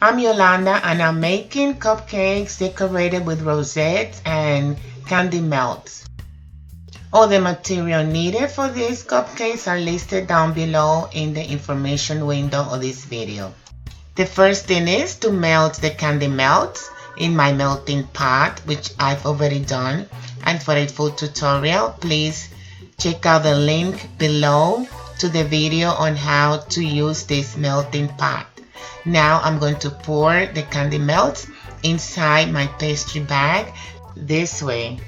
I'm Yolanda and I'm making cupcakes decorated with rosettes and candy melts. All the material needed for these cupcakes are listed down below in the information window of this video. The first thing is to melt the candy melts in my melting pot, which I've already done. And for a full tutorial, please check out the link below to the video on how to use this melting pot. Now I'm going to pour the candy melts inside my pastry bag this way.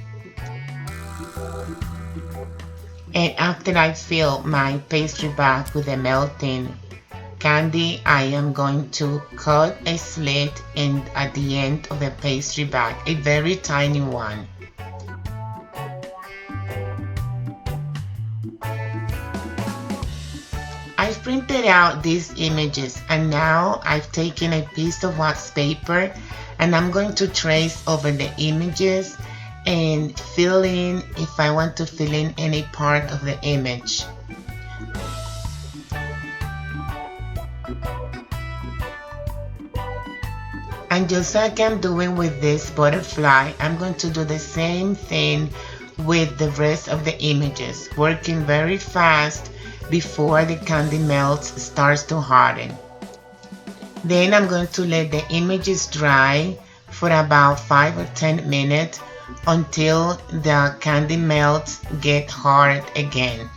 And after I fill my pastry bag with the melting candy, I am going to cut a slit at the end of the pastry bag, a very tiny one. I've printed out these images and now I've taken a piece of wax paper and I'm going to trace over the images and fill in if I want to fill in any part of the image. And just like I'm doing with this butterfly, I'm going to do the same thing with the rest of the images, working very fast before the candy melts starts to harden. Then I'm going to let the images dry for about 5 or 10 minutes until the candy melts get hard again.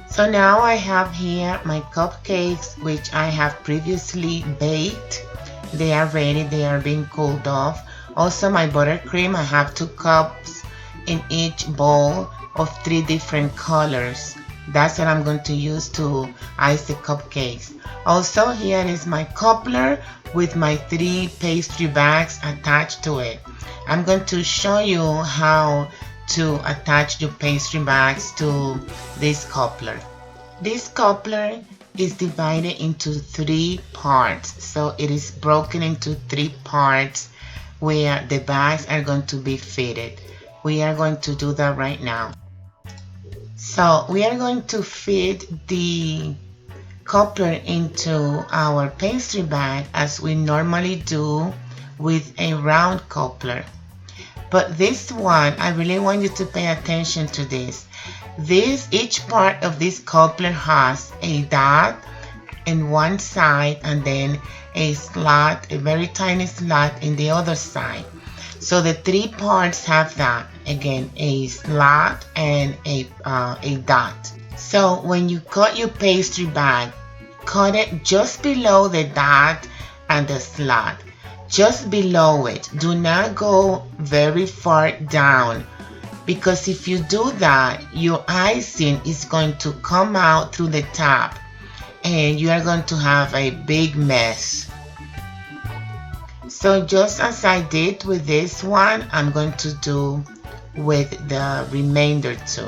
So now I have here my cupcakes, which I have previously baked. They are ready, they are being cooled off. Also my buttercream, I have 2 cups in each bowl of 3 different colors. That's what I'm going to use to ice the cupcakes. Also here is my coupler with my 3 pastry bags attached to it. I'm going to show you how to attach your pastry bags to this coupler. This coupler is divided into 3 parts, so it is broken into 3 parts where the bags are going to be fitted. We are going to do that right now. So we are going to fit the coupler into our pastry bag as we normally do with a round coupler. But this one, I really want you to pay attention to this. Each part of this coupler has a dot in one side and then a slot, a very tiny slot in the other side. So the 3 parts have that. Again, a slot and a dot. So when you cut your pastry bag, cut it just below the dot and the slot. Just below it. Do not go very far down, because if you do that, your icing is going to come out through the top and you are going to have a big mess. So just as I did with this one, I'm going to do with the remainder 2.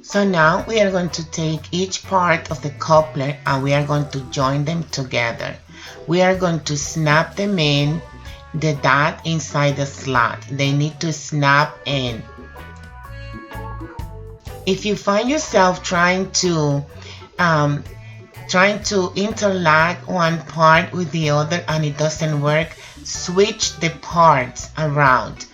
So now we are going to take each part of the coupler and we are going to join them together. We are going to snap them in, the dot inside the slot. They need to snap in. If you find yourself trying to interlock one part with the other and it doesn't work, switch the parts around.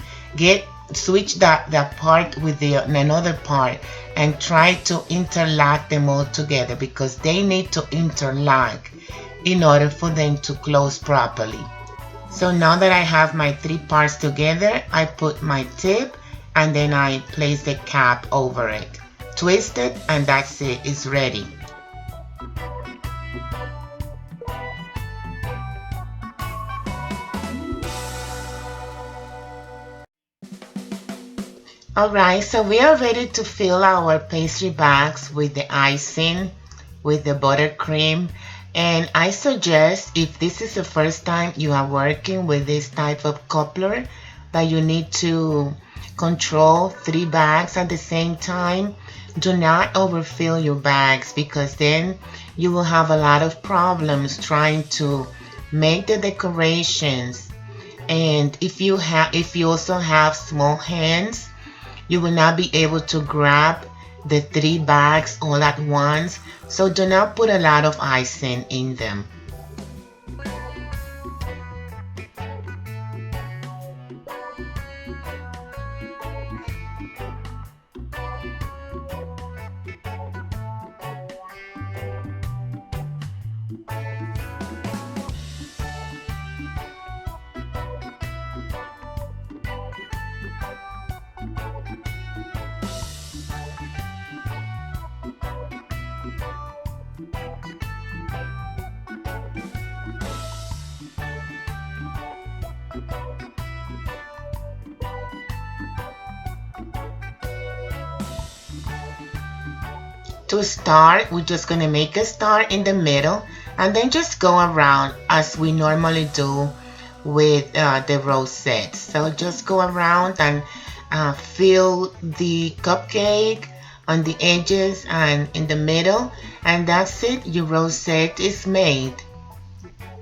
Switch that part with another part and try to interlock them all together, because they need to interlock in order for them to close properly. So now that I have my 3 parts together, I put my tip and then I place the cap over it. Twist it and that's it, it's ready. Alright, so we are ready to fill our pastry bags with the icing, with the buttercream. And I suggest, if this is the first time you are working with this type of coupler, that you need to control 3 bags at the same time. Do not overfill your bags, because then you will have a lot of problems trying to make the decorations. And if you also have small hands, you will not be able to grab the 3 bags all at once, so do not put a lot of icing in them. To start, we're just going to make a star in the middle and then just go around as we normally do with the rosettes. So just go around and fill the cupcake on the edges and in the middle, and that's it. Your rosette is made.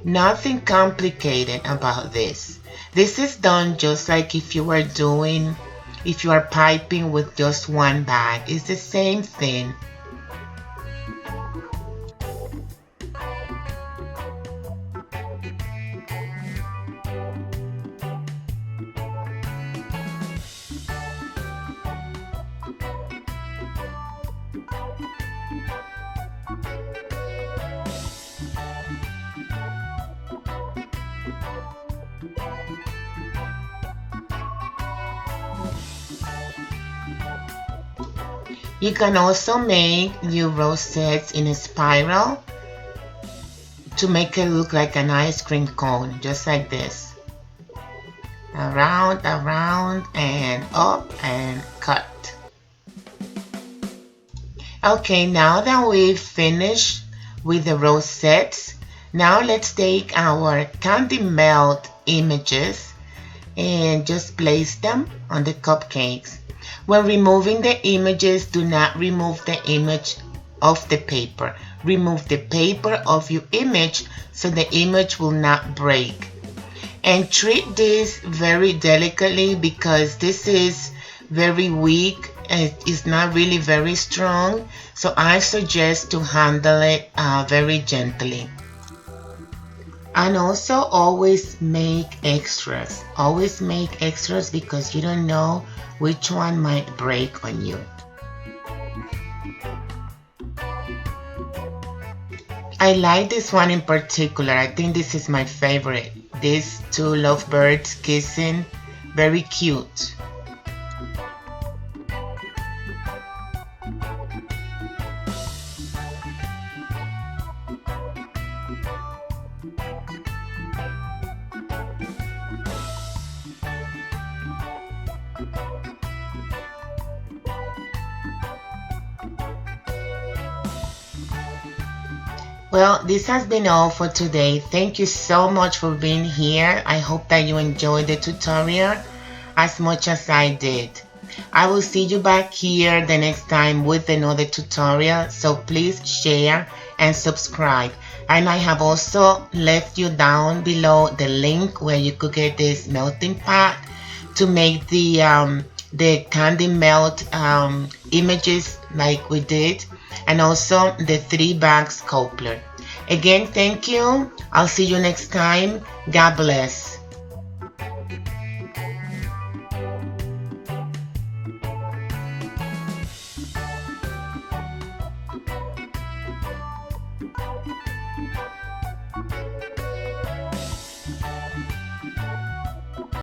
Nothing complicated about this. This is done just like if you are piping with just one bag. It's the same thing. You can also make your rosettes in a spiral to make it look like an ice cream cone, just like this. Around, around, and up, and cut. Okay, now that we've finished with the rosettes, now let's take our candy melt images and just place them on the cupcakes. When removing the images, do not remove the image of the paper. Remove the paper of your image so the image will not break. And treat this very delicately, because this is very weak and it's not really very strong. So I suggest to handle it very gently. And also always make extras. Always make extras, because you don't know which one might break on you. I like this one in particular. I think this is my favorite. These 2 lovebirds kissing. Very cute. Well, this has been all for today. Thank you so much for being here. I hope that you enjoyed the tutorial as much as I did. I will see you back here the next time with another tutorial, so please share and subscribe. And I have also left you down below the link where you could get this melting pot to make the candy melt images like we did, and also the 3 bags coupler. Again, thank you. I'll see you next time. God bless.